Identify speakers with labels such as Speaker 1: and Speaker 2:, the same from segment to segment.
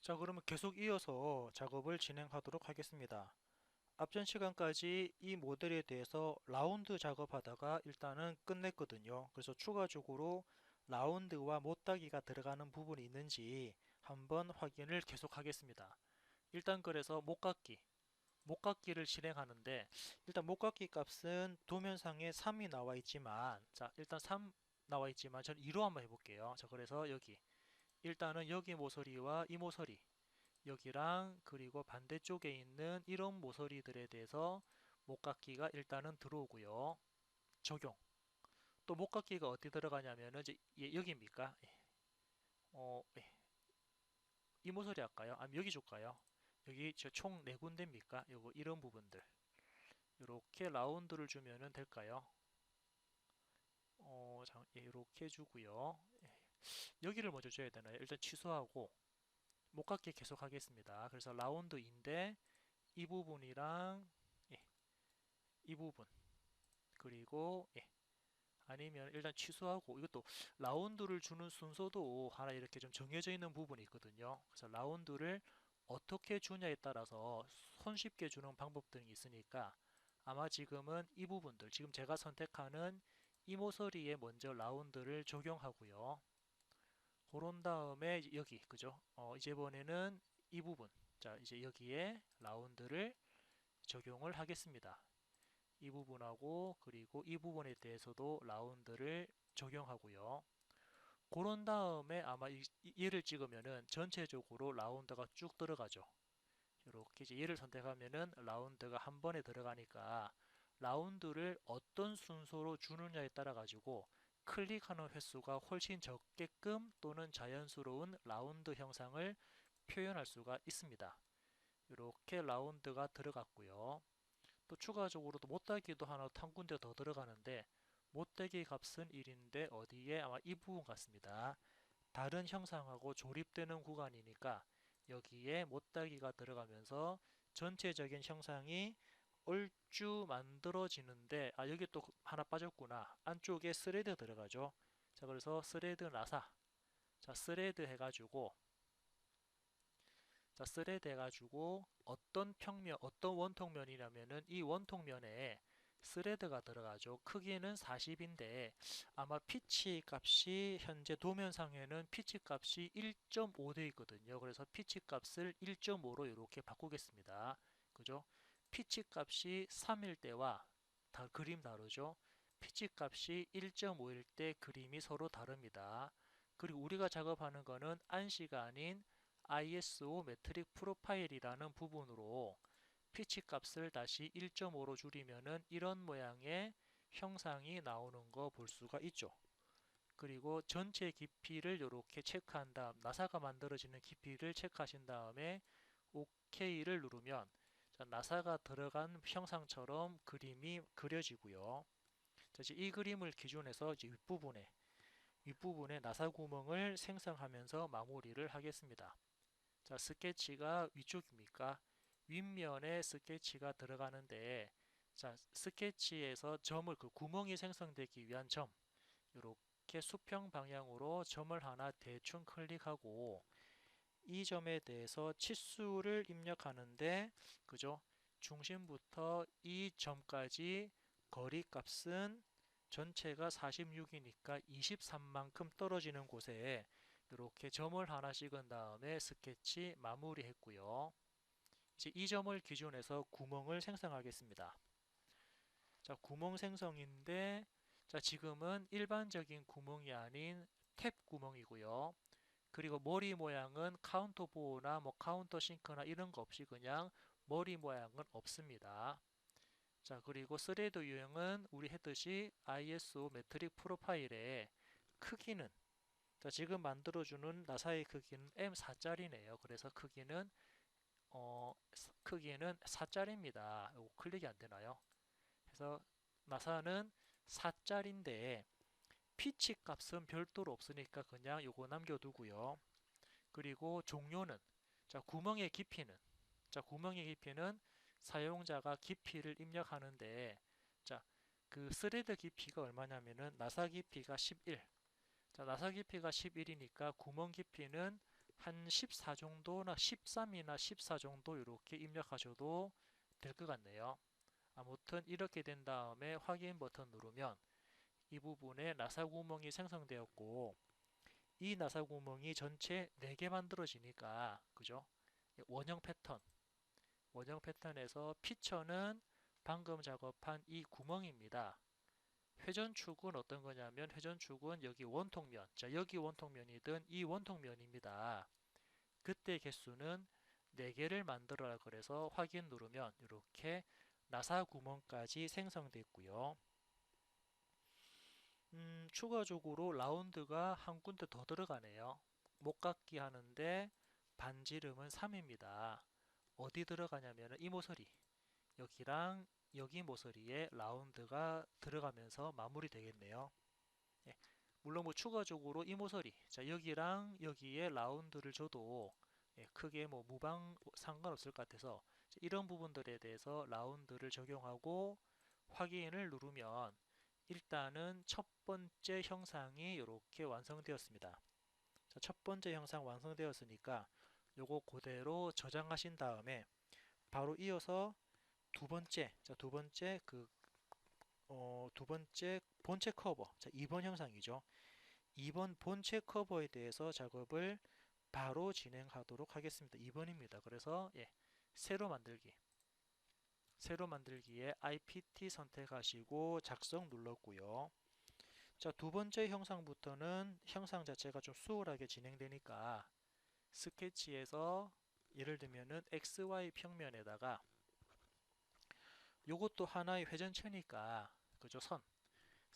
Speaker 1: 자, 그러면 계속 이어서 작업을 진행하도록 하겠습니다. 앞전 시간까지 이 모델에 대해서 라운드 작업하다가 일단은 끝냈거든요. 그래서 추가적으로 라운드와 못따기가 들어가는 부분이 있는지 한번 확인을 계속 하겠습니다. 일단 그래서 못깎기를 실행하는데 일단 못깎기 값은 도면상에 3이 나와 있지만 자, 일단 3 나와 있지만 저는 2로 한번 해볼게요. 자, 그래서 여기 일단은 여기 모서리와 이 모서리 여기랑 그리고 반대쪽에 있는 이런 모서리들에 대해서 목깎이가 일단은 들어오고요. 적용. 또 목깎이가 어디 들어가냐면은 이제 여기입니까? 예. 이 모서리 할까요? 아니면 여기 줄까요? 여기 총 네 군데입니까? 요거 이런 부분들. 이렇게 라운드를 주면은 될까요? 예, 이렇게 주고요. 여기를 먼저 줘야 되나요? 일단 취소하고 목깎이 계속 하겠습니다. 그래서 라운드인데 이 부분이랑 예, 이 부분 그리고 아니면 일단 취소하고 이것도 라운드를 주는 순서도 하나 이렇게 좀 정해져 있는 부분이 있거든요. 그래서 라운드를 어떻게 주냐에 따라서 손쉽게 주는 방법들이 있으니까 아마 지금은 이 부분들 지금 제가 선택하는 이 모서리에 먼저 라운드를 적용하고요. 그런 다음에 여기 그죠? 이제번에는 이 부분 자 이제 여기에 라운드를 적용을 하겠습니다. 이 부분하고 그리고 이 부분에 대해서도 라운드를 적용하고요. 그런 다음에 아마 얘를 찍으면은 전체적으로 라운드가 쭉 들어가죠. 이렇게 이제 얘를 선택하면은 라운드가 한 번에 들어가니까 라운드를 어떤 순서로 주느냐에 따라 가지고 클릭하는 횟수가 훨씬 적게끔 또는 자연스러운 라운드 형상을 표현할 수가 있습니다. 이렇게 라운드가 들어갔고요. 또 추가적으로 또 못되기도 하나 한 군데 더 들어가는데 못되기 값은 1인데 어디에 아마 이 부분 같습니다. 다른 형상하고 조립되는 구간이니까 여기에 못되기가 들어가면서 전체적인 형상이 얼추 만들어지는데 여기 또 하나 빠졌구나. 안쪽에 스레드 들어가죠. 자, 그래서 스레드 나사. 자, 스레드 해가지고 스레드 해가지고 어떤 평면, 어떤 원통면이냐면은 이 원통면에 스레드가 들어가죠. 크기는 40인데 아마 피치 값이 현재 도면상에는 피치 값이 1.5 돼 있거든요. 그래서 피치 값을 1.5로 이렇게 바꾸겠습니다. 그죠? 피치 값이 3일 때와 그림 다르죠? 피치 값이 1.5일 때 그림이 서로 다릅니다. 그리고 우리가 작업하는 거는 안시가 아닌 ISO 메트릭 프로파일이라는 부분으로 피치 값을 다시 1.5로 줄이면은 이런 모양의 형상이 나오는 거 볼 수가 있죠. 그리고 전체 깊이를 이렇게 체크한 다음 나사가 만들어지는 깊이를 체크하신 다음에 OK를 누르면 나사가 들어간 형상처럼 그림이 그려지고요. 이 그림을 기준해서 윗부분에 나사 구멍을 생성하면서 마무리를 하겠습니다. 자, 스케치가 위쪽입니까? 윗면에 스케치가 들어가는데, 자, 스케치에서 점을, 그 구멍이 생성되기 위한 점, 이렇게 수평 방향으로 점을 하나 대충 클릭하고, 이 점에 대해서 치수를 입력하는데, 그죠? 중심부터 이 점까지 거리 값은 전체가 46이니까 23만큼 떨어지는 곳에 이렇게 점을 하나 찍은 다음에 스케치 마무리 했고요. 이제 이 점을 기준해서 구멍을 생성하겠습니다. 자, 구멍 생성인데 자, 지금은 일반적인 구멍이 아닌 탭 구멍이고요. 그리고 머리 모양은 카운터 보호나 뭐 카운터 싱크나 이런 거 없이 그냥 머리 모양은 없습니다. 자, 그리고 스레드 유형은 우리 했듯이 ISO 메트릭 프로파일의 크기는 자, 지금 만들어주는 나사의 크기는 M4짜리네요. 그래서 크기는 4짜리입니다. 이거 클릭이 안 되나요? 그래서 나사는 4짜리인데 피치 값은 별도로 없으니까 그냥 이거 남겨두고요. 그리고 종료는 자, 구멍의 깊이는 사용자가 깊이를 입력하는데 자, 그 스레드 깊이가 얼마냐면은 나사 깊이가 11. 자, 나사 깊이가 11이니까 구멍 깊이는 한 14 정도나 13이나 14 정도 이렇게 입력하셔도 될 것 같네요. 아무튼 이렇게 된 다음에 확인 버튼 누르면 이 부분에 나사 구멍이 생성되었고 이 나사 구멍이 전체 4개 만들어지니까 그죠? 원형 패턴, 원형 패턴에서 피처는 방금 작업한 이 구멍입니다. 회전축은 어떤 거냐면 회전축은 여기 원통면, 자 여기 원통면이든 이 원통면입니다. 그때 개수는 4개를 만들어라 그래서 확인 누르면 이렇게 나사 구멍까지 생성됐고요. 추가적으로 라운드가 한 군데 더 들어가네요. 목깎이 하는데 반지름은 3입니다. 어디 들어가냐면 이 모서리, 여기랑 여기 모서리에 라운드가 들어가면서 마무리 되겠네요. 예, 물론 뭐 추가적으로 이 모서리, 자 여기랑 여기에 라운드를 줘도 크게 뭐 무방 상관없을 것 같아서 이런 부분들에 대해서 라운드를 적용하고 확인을 누르면 일단은 첫 번째 형상이 이렇게 완성되었습니다. 자, 첫 번째 형상 완성되었으니까 요거 그대로 저장하신 다음에 바로 이어서 두 번째, 자, 두 번째 본체 커버, 자, 2번 형상이죠. 2번 본체 커버에 대해서 작업을 바로 진행하도록 하겠습니다. 2번입니다. 그래서 새로 만들기. 새로 만들기에 IPT 선택하시고 작성 눌렀고요. 자, 두 번째 형상부터는 형상 자체가 좀 수월하게 진행되니까 스케치에서 예를 들면은 XY 평면에다가 요것도 하나의 회전체니까 그죠?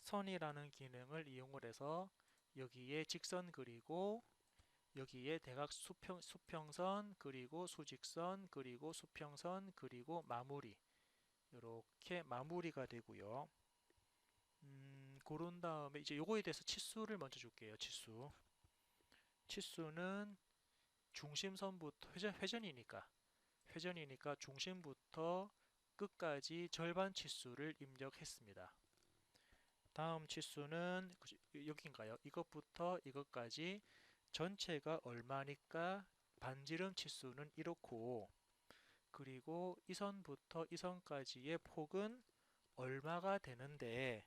Speaker 1: 선이라는 기능을 이용을 해서 여기에 직선 그리고 여기에 대각 수평선 그리고 수직선 그리고 수평선 그리고 마무리 이렇게 마무리가 되고요. 그런 다음에 이제 요거에 대해서 치수를 먼저 줄게요. 치수는 중심선부터 회전이니까 중심부터 끝까지 절반 치수를 입력했습니다. 다음 치수는 여기인가요? 이것부터 이것까지 전체가 얼마니까 반지름 치수는 이렇고 그리고 이 선부터 이 선까지의 폭은 얼마가 되는데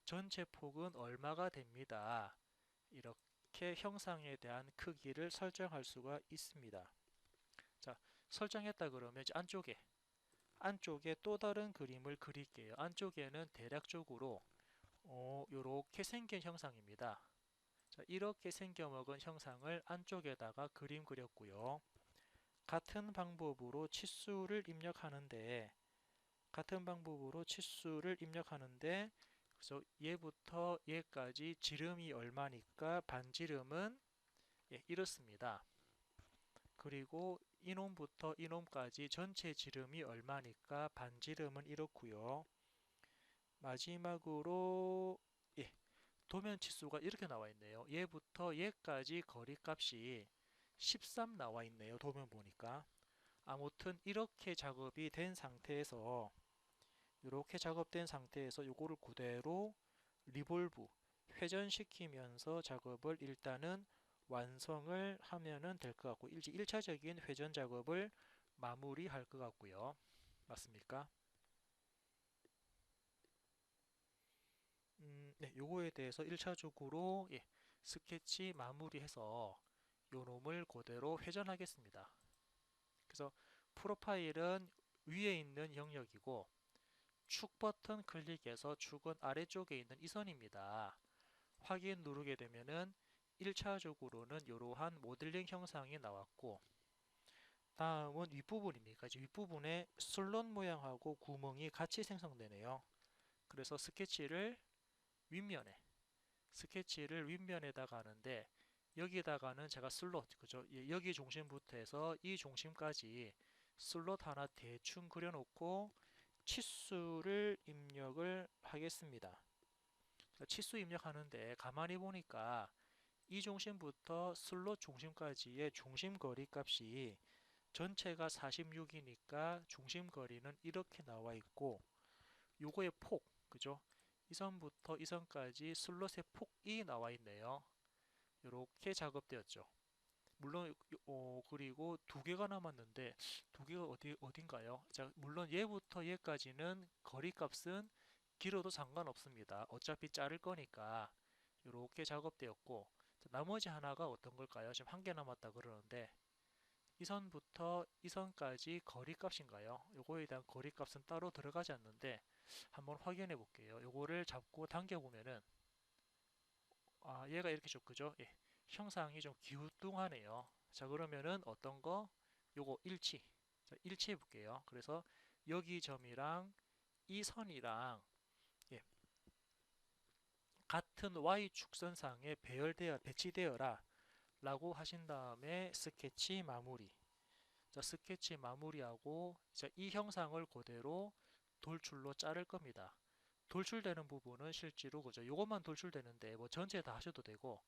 Speaker 1: 전체 폭은 얼마가 됩니다. 이렇게 형상에 대한 크기를 설정할 수가 있습니다. 자, 설정했다 그러면 이제 안쪽에 또 다른 그림을 그릴게요. 안쪽에는 대략적으로 이렇게 생긴 형상입니다. 자, 이렇게 생겨먹은 형상을 안쪽에다가 그림 그렸고요. 같은 방법으로 치수를 입력하는데 그래서 얘부터 얘까지 지름이 얼마니까 반지름은 이렇습니다. 그리고 이놈부터 이놈까지 전체 지름이 얼마니까 반지름은 이렇고요. 마지막으로 도면 치수가 이렇게 나와 있네요. 얘부터 얘까지 거리값이 13 나와 있네요. 도면 보니까. 아무튼 이렇게 작업이 된 상태에서 이렇게 작업된 상태에서 이거를 그대로 리볼브 회전시키면서 작업을 일단은 완성을 하면은 될 것 같고 이제 1차적인 회전 작업을 마무리할 것 같고요. 맞습니까? 네, 요거에 대해서 1차적으로 스케치 마무리해서 요 놈을 그대로 회전하겠습니다. 그래서 프로파일은 위에 있는 영역이고 축 버튼 클릭해서 축은 아래쪽에 있는 이 선입니다. 확인 누르게 되면은 1차적으로는 이러한 모델링 형상이 나왔고 다음은 윗부분입니다. 이제 윗부분에 슬롯 모양하고 구멍이 같이 생성되네요. 그래서 윗면에 스케치를 윗면에다가 하는데 여기다가는 제가 슬롯 그죠? 여기 중심부터 해서 이 중심까지 슬롯 하나 대충 그려놓고 치수를 입력을 하겠습니다. 치수 입력하는데 가만히 보니까 이 중심부터 슬롯 중심까지의 중심 거리 값이 전체가 46이니까 중심 거리는 이렇게 나와 있고 요거의 폭 그죠? 이 선부터 이 선까지 슬롯의 폭이 나와 있네요. 이렇게 작업되었죠. 물론 그리고 두 개가 남았는데 두 개가 어딘가요? 자, 물론 얘부터 얘까지는 거리값은 길어도 상관없습니다. 어차피 자를 거니까 이렇게 작업되었고 자, 나머지 하나가 어떤 걸까요? 지금 한 개 남았다 그러는데 이 선부터 이 선까지 거리값인가요? 요거에 대한 거리값은 따로 들어가지 않는데 한번 확인해 볼게요. 요거를 잡고 당겨 보면은 얘가 이렇게 좀 그죠? 예, 형상이 좀 기우뚱하네요. 자, 그러면은 어떤 거? 요거 일치. 자, 일치해 볼게요. 그래서 여기 점이랑 이 선이랑 예, 같은 Y축선상에 배치되어라 라고 하신 다음에 스케치 마무리. 자, 스케치 마무리하고 자, 이 형상을 그대로 돌출로 자를 겁니다. 돌출되는 부분은 실제로 그죠? 요것만 돌출되는데 뭐 전체 다 하셔도 되고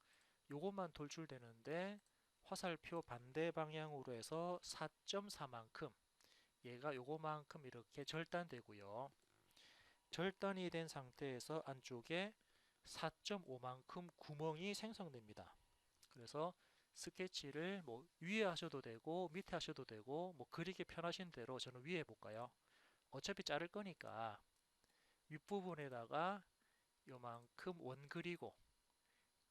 Speaker 1: 요것만 돌출되는데 화살표 반대 방향으로 해서 4.4만큼 얘가 요거만큼 이렇게 절단되고요. 절단이 된 상태에서 안쪽에 4.5만큼 구멍이 생성됩니다. 그래서 스케치를 뭐 위에 하셔도 되고 밑에 하셔도 되고 뭐 그리기 편하신 대로 저는 위에 해볼까요? 어차피 자를 거니까 윗부분에다가 요만큼 원 그리고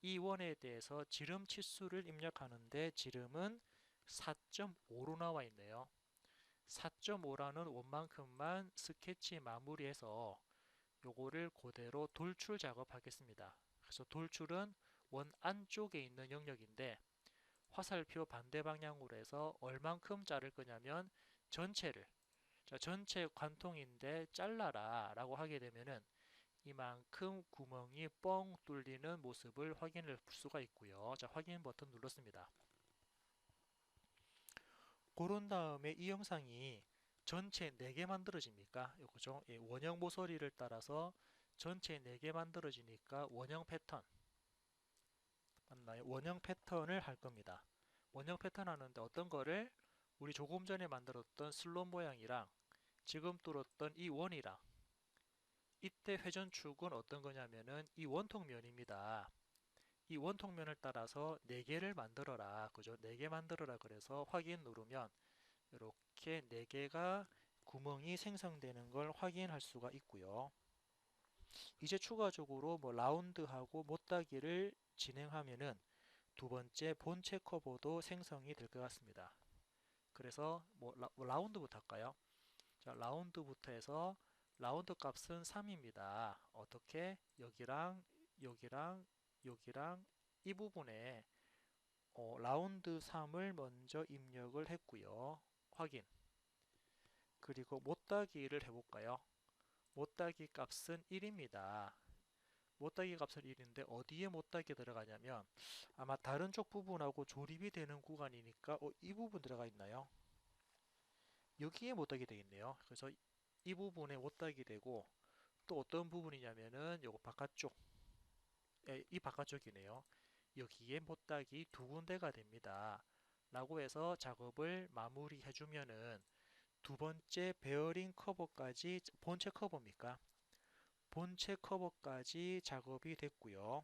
Speaker 1: 이 원에 대해서 지름 치수를 입력하는데 지름은 4.5로 나와 있네요. 4.5라는 원만큼만 스케치 마무리해서 요거를 그대로 돌출 작업하겠습니다. 그래서 돌출은 원 안쪽에 있는 영역인데 화살표 반대 방향으로 해서 얼만큼 자를 거냐면 전체를 전체 관통인데 잘라라 라고 하게 되면은 이만큼 구멍이 뻥 뚫리는 모습을 확인할 수가 있고요. 자, 확인 버튼 눌렀습니다. 그런 다음에 이 영상이 전체 4개 만들어집니까? 요거죠. 예, 원형 모서리를 따라서 전체 4개 만들어지니까 원형 패턴 맞나요? 원형 패턴을 할 겁니다. 원형 패턴 하는데 어떤 거를 우리 조금 전에 만들었던 슬롯 모양이랑 지금 뚫었던 이 원이랑 이때 회전축은 어떤 거냐면은 이 원통면입니다. 이 원통면을 따라서 4개를 만들어라. 그죠? 4개 만들어라. 그래서 확인 누르면 이렇게 4개가 구멍이 생성되는 걸 확인할 수가 있고요. 이제 추가적으로 뭐 라운드하고 못따기를 진행하면은 두 번째 본체 커버도 생성이 될 것 같습니다. 그래서 뭐 라운드부터 할까요? 자, 라운드부터 해서 라운드 값은 3입니다. 어떻게? 여기랑 여기랑 여기랑 이 부분에 라운드 3을 먼저 입력을 했고요. 확인. 그리고 못따기를 해볼까요? 못따기 값은 1입니다. 못따기 값은 1인데 어디에 못따기 들어가냐면 아마 다른 쪽 부분하고 조립이 되는 구간이니까 이 부분 들어가 있나요? 여기에 못따기 되겠네요. 그래서 이 부분에 못따기 되고 또 어떤 부분이냐면은 요거 바깥쪽 이 바깥쪽이네요. 여기에 못따기 두 군데가 됩니다. 라고 해서 작업을 마무리 해주면은 두 번째 베어링 커버까지 본체 커버입니까? 본체 커버까지 작업이 됐고요.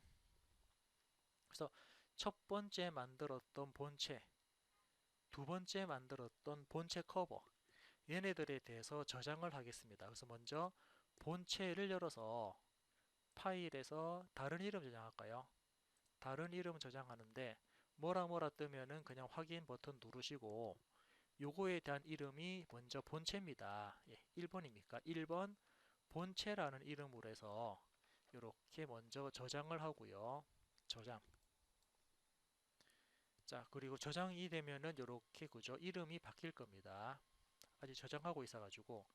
Speaker 1: 그래서 첫 번째 만들었던 본체, 두 번째 만들었던 본체 커버 얘네들에 대해서 저장을 하겠습니다. 그래서 먼저 본체를 열어서 파일에서 다른 이름 저장할까요? 다른 이름 저장하는데 뭐라 뭐라 뜨면은 그냥 확인 버튼 누르시고 요거에 대한 이름이 먼저 본체입니다. 예, 1번입니까? 1번 본체라는 이름으로 해서 이렇게 먼저 저장을 하고요. 저장. 자, 그리고 저장이 되면은 이렇게 그죠? 이름이 바뀔 겁니다. 아직 저장하고 있어가지고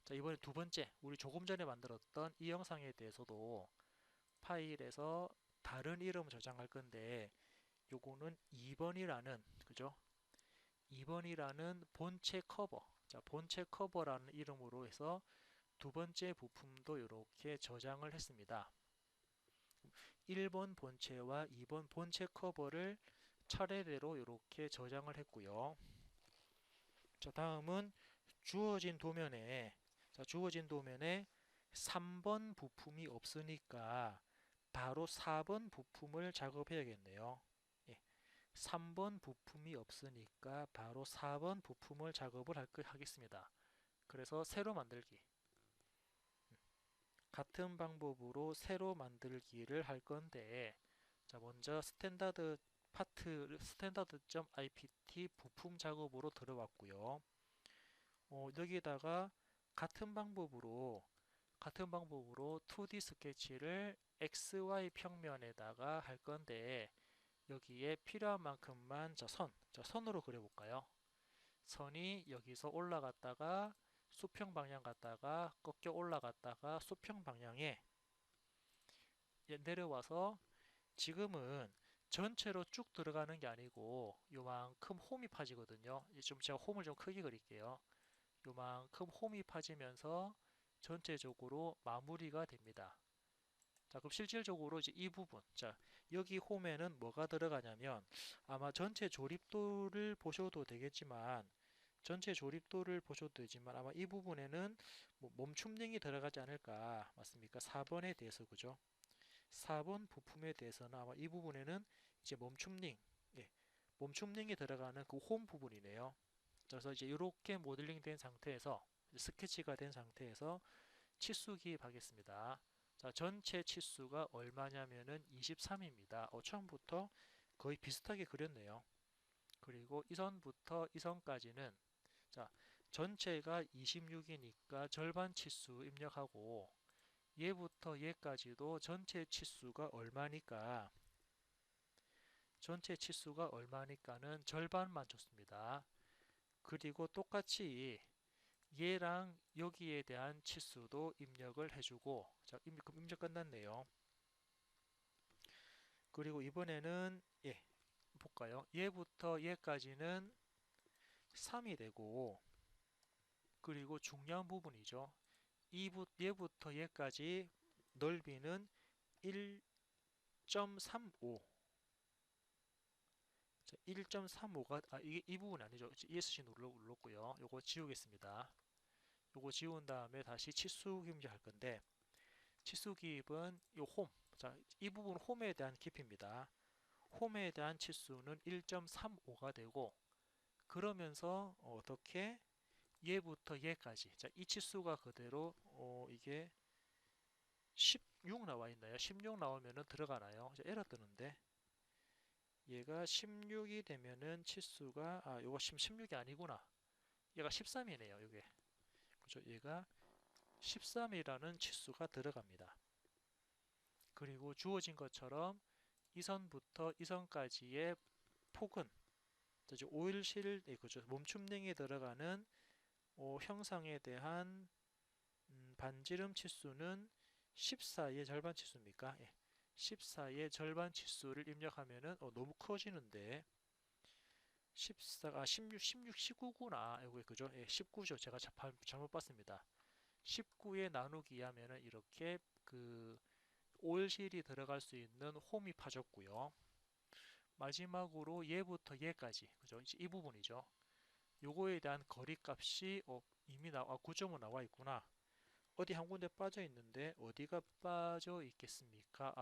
Speaker 1: 자, 이번에 두 번째 우리 조금 전에 만들었던 이 영상에 대해서도 파일에서 다른 이름 저장할 건데 요거는 2번이라는 그죠? 2번이라는 본체 커버 자, 본체 커버라는 이름으로 해서 두 번째 부품도 이렇게 저장을 했습니다. 1번 본체와 2번 본체 커버를 차례대로 이렇게 저장을 했고요. 자, 다음은 주어진 도면에 자, 주어진 도면에 3번 부품이 없으니까 바로 4번 부품을 작업해야겠네요. 예, 3번 부품이 없으니까 바로 4번 부품을 작업을 하겠습니다. 그래서 새로 만들기. 같은 방법으로 새로 만들기를 할 건데, 자, 먼저 스탠다드 파트 스탠다드.ipt 부품 작업으로 들어왔고요. 여기다가 같은 방법으로 2D 스케치를 XY 평면에다가 할 건데, 여기에 필요한 만큼만 선으로 그려볼까요? 선이 여기서 올라갔다가 수평 방향 갔다가 꺾여 올라갔다가 수평 방향에 내려와서, 지금은 전체로 쭉 들어가는 게 아니고 요만큼 홈이 파지거든요. 좀 제가 홈을 좀 크게 그릴게요. 요만큼 홈이 파지면서 전체적으로 마무리가 됩니다. 자, 그럼 실질적으로 이제 이 부분, 자, 여기 홈에는 뭐가 들어가냐면, 아마 전체 조립도를 보셔도 되지만 아마 이 부분에는 뭐 멈춤링이 들어가지 않을까, 맞습니까? 4번에 대해서, 그죠? 4번 부품에 대해서는 아마 이 부분에는 이제 예, 멈춤링이 들어가는 그 홈 부분이네요. 그래서 이제 이렇게 모델링 된 상태에서, 스케치가 된 상태에서 치수 기입하겠습니다. 자, 전체 치수가 얼마냐면은 23입니다. 처음부터 거의 비슷하게 그렸네요. 그리고 이 선부터 이 선까지는, 자, 전체가 26이니까 절반 치수 입력하고, 얘부터 얘까지도 전체 치수가 얼마니까는 절반만 줬습니다. 그리고 똑같이 얘랑 여기에 대한 치수도 입력을 해주고, 자, 그럼 입력 끝났네요. 그리고 이번에는 볼까요? 얘부터 얘까지는 3이 되고, 그리고 중요한 부분이죠. 얘부터 얘까지 넓이는 1.35. 1.35가 이게 이 부분 아니죠. ESC 눌렀고요. 요거 지우겠습니다. 요거 지운 다음에 다시 치수 기입할 건데, 치수 기입은 요 홈. 자, 이 부분 홈에 대한 깊이입니다. 홈에 대한 치수는 1.35가 되고, 그러면서 어떻게 얘부터 얘까지, 자, 이 치수가 그대로 이게 16 나와 있나요? 16 나오면은 들어가나요? 에러 뜨는데, 얘가 16이 되면은 치수가, 요거 16이 아니구나. 얘가 13이네요. 이게, 그죠? 얘가 13이라는 치수가 들어갑니다. 그리고 주어진 것처럼 이 선부터 이 선까지의 폭은, 오일실, 그죠? 멈춤링에 들어가는 형상에 대한 반지름 치수는 14의 절반 치수입니까? 14의 절반 치수를 입력하면은 너무 커지는데, 16, 19구나. 이거 그죠? 19죠. 제가 잘못 봤습니다. 19에 나누기 하면은 이렇게 그 오일실이 들어갈 수 있는 홈이 파졌고요. 마지막으로 얘부터 얘까지, 그죠? 이제 이 부분이죠. 요거에 대한 거리값이 이미 9.5 나와 있구나. 어디 한 군데 빠져 있는데 어디가 빠져 있겠습니까?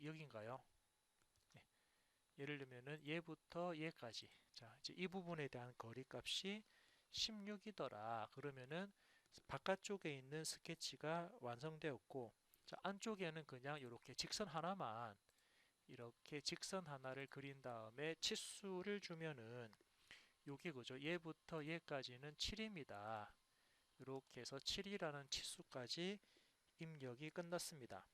Speaker 1: 여긴가요? 네. 예를 들면은 얘부터 얘까지. 자, 이제 이 부분에 대한 거리값이 16이더라. 그러면은 바깥쪽에 있는 스케치가 완성되었고, 자, 안쪽에는 그냥 이렇게 직선 하나를 그린 다음에 치수를 주면은, 요게 그죠? 얘부터 얘까지는 7입니다. 이렇게 해서 7이라는 치수까지 입력이 끝났습니다.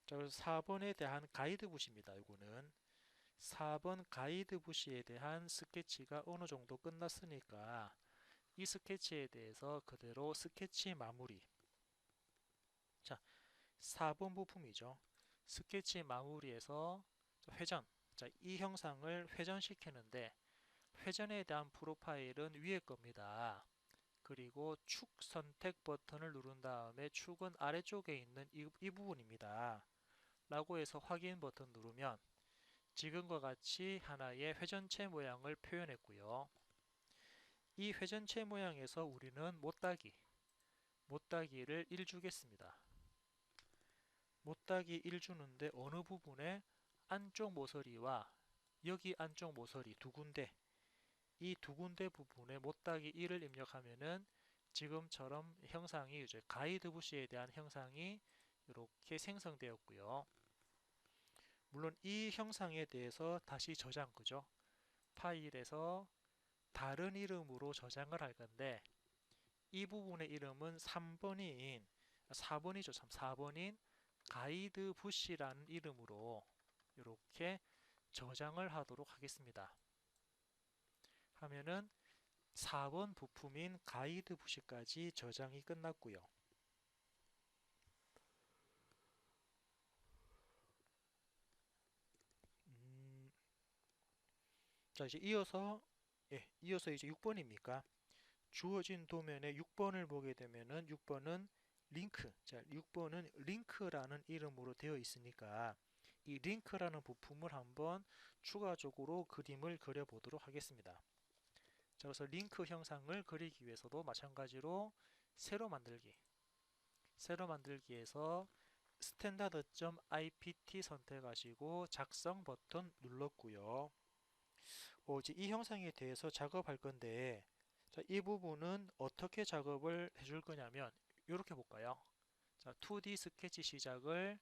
Speaker 1: 자, 그래서 4번에 대한 가이드 붓입니다. 이거는 4번 가이드 붓에 대한 스케치가 어느 정도 끝났으니까 이 스케치에 대해서 그대로 스케치 마무리. 자, 4번 부품이죠. 스케치 마무리에서 회전. 자, 이 형상을 회전시키는데, 회전에 대한 프로파일은 위에 겁니다. 그리고 축 선택 버튼을 누른 다음에 축은 아래쪽에 있는 이 부분입니다. 라고 해서 확인 버튼 누르면 지금과 같이 하나의 회전체 모양을 표현했고요. 이 회전체 모양에서 우리는 못따기를 1 주겠습니다. 못따기 1 주는데 어느 부분에? 안쪽 모서리와 여기 안쪽 모서리 두 군데, 이 두 군데 부분에 못따기 1을 입력하면은 지금처럼 형상이 이제 가이드 부시에 대한 형상이 이렇게 생성되었고요. 물론 이 형상에 대해서 다시 저장, 그죠? 파일에서 다른 이름으로 저장을 할 건데 이 부분의 이름은 3번인 4번이죠. 참 4번인 가이드 부시라는 이름으로 이렇게 저장을 하도록 하겠습니다. 하면은 4번 부품인 가이드 부시까지 저장이 끝났고요. 자, 이제 이어서 이제 6번입니까? 주어진 도면에 6번을 보게 되면은 6번은 링크. 자, 6번은 링크라는 이름으로 되어 있으니까 이 링크라는 부품을 한번 추가적으로 그림을 그려 보도록 하겠습니다. 자, 그래서 링크 형상을 그리기 위해서도 마찬가지로 새로 만들기. 새로 만들기에서 standard.ipt 선택하시고 작성 버튼 눌렀고요. 이제 이 형상에 대해서 작업할 건데 자, 이 부분은 어떻게 작업을 해줄 거냐면 이렇게 볼까요? 자, 2D 스케치 시작을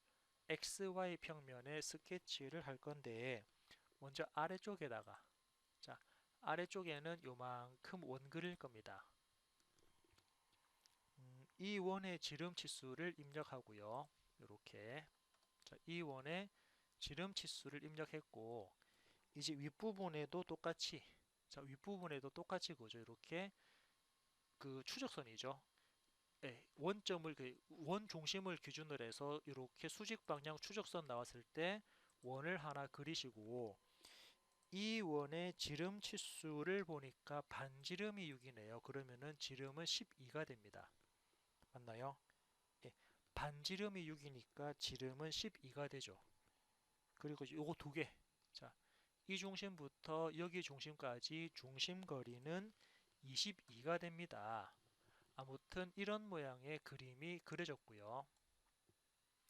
Speaker 1: XY 평면에 스케치를 할 건데 먼저 아래쪽에다가 자, 아래쪽에는 요만큼 원 그릴 겁니다. 이 원의 지름 치수를 입력하고요. 이렇게 자, 이 원의 지름 치수를 입력했고 이제 윗부분에도 똑같이 자, 윗부분에도 똑같이 그죠. 이렇게 그 추적선이죠. 예, 원점을 원 중심을 기준으로 해서 이렇게 수직 방향 추적선 나왔을 때 원을 하나 그리시고 이 원의 지름 치수를 보니까 반지름이 6이네요. 그러면은 지름은 12가 됩니다. 맞나요? 예, 반지름이 6이니까 지름은 12가 되죠. 그리고 요거 두 개. 자, 이 중심부터 여기 중심까지 중심 거리는 22가 됩니다. 아무튼 이런 모양의 그림이 그려졌고요.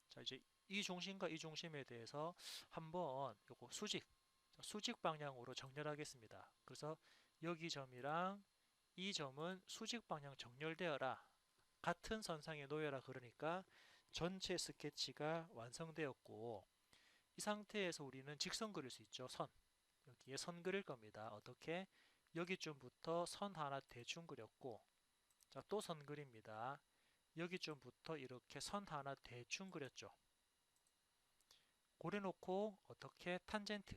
Speaker 1: 자, 이제 이 중심과 이 중심에 대해서 한번 요거 수직 방향으로 정렬하겠습니다. 그래서 여기 점이랑 이 점은 수직 방향 정렬되어라. 같은 선상에 놓여라. 그러니까 전체 스케치가 완성되었고 이 상태에서 우리는 직선 그릴 수 있죠. 선. 여기에 선 그릴 겁니다. 어떻게? 여기쯤부터 선 하나 대충 그렸고 자, 또 선 그립니다. 여기쯤부터 이렇게 선 하나 대충 그렸죠. 고려놓고 어떻게 탄젠트.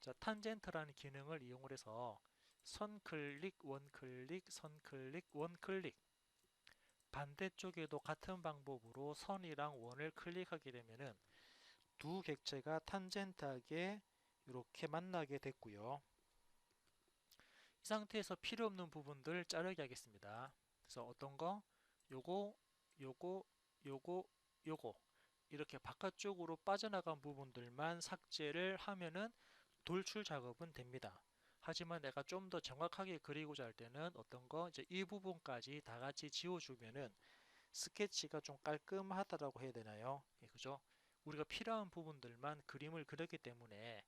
Speaker 1: 자, 탄젠트라는 기능을 이용을 해서 선 클릭, 원 클릭, 선 클릭, 원 클릭. 반대쪽에도 같은 방법으로 선이랑 원을 클릭하게 되면은 두 객체가 탄젠트하게 이렇게 만나게 됐고요. 이 상태에서 필요 없는 부분들 자르게 하겠습니다. 그래서 어떤 거? 요거, 요거, 요거, 요거 이렇게 바깥쪽으로 빠져나간 부분들만 삭제를 하면은 돌출 작업은 됩니다. 하지만 내가 좀 더 정확하게 그리고자 할 때는 어떤 거? 이제 이 부분까지 다 같이 지워주면은 스케치가 좀 깔끔하다라고 해야 되나요? 예, 그죠? 우리가 필요한 부분들만 그림을 그렸기 때문에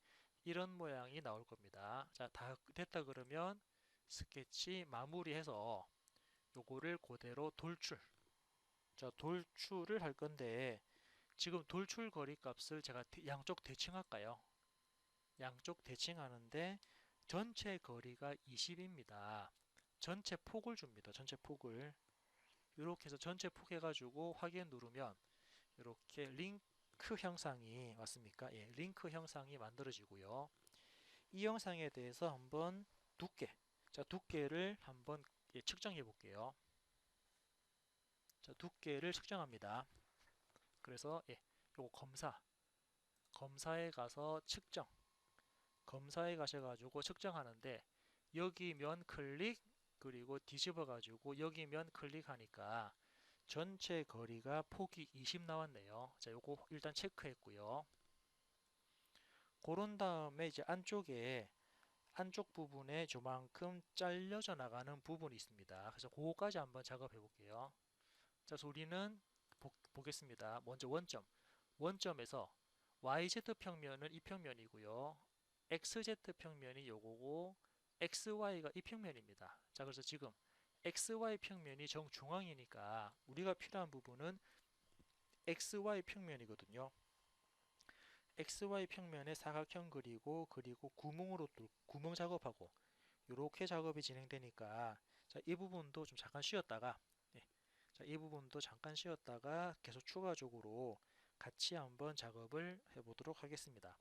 Speaker 1: 이런 모양이 나올 겁니다. 자, 다 됐다 그러면 스케치 마무리해서 요거를 그대로 돌출. 자, 돌출을 할 건데 지금 돌출 거리 값을 제가 양쪽 대칭할까요? 양쪽 대칭하는데 전체 거리가 20입니다. 전체 폭을 줍니다. 전체 폭을. 이렇게 해서 전체 폭 해가지고 확인 누르면 이렇게 링크 형상이 맞습니까? 예, 링크 형상이 만들어지고요. 이 형상에 대해서 한번 두께, 자, 두께를 한번 측정해 볼게요. 자, 두께를 측정합니다. 그래서 요거 검사에 가서 측정, 검사에 가셔가지고 측정하는데 여기 면 클릭 그리고 뒤집어 가지고 여기 면 클릭하니까 전체 거리가 폭이 20 나왔네요. 자, 요거 일단 체크했고요. 그런 다음에 이제 안쪽 부분에 저만큼 잘려져 나가는 부분이 있습니다. 그래서 그거까지 한번 작업해 볼게요. 자, 그래서 우리는 보겠습니다. 먼저 원점에서 YZ 평면은 이 평면이고요. XZ 평면이 요거고 XY가 이 평면입니다. 자, 그래서 지금 XY 평면이 정중앙이니까 우리가 필요한 부분은 XY 평면이거든요. XY 평면에 사각형 그리고 구멍 작업하고 이렇게 작업이 진행되니까 자, 이 부분도 좀 잠깐 쉬었다가 예, 자, 이 부분도 잠깐 쉬었다가 계속 추가적으로 같이 한번 작업을 해보도록 하겠습니다.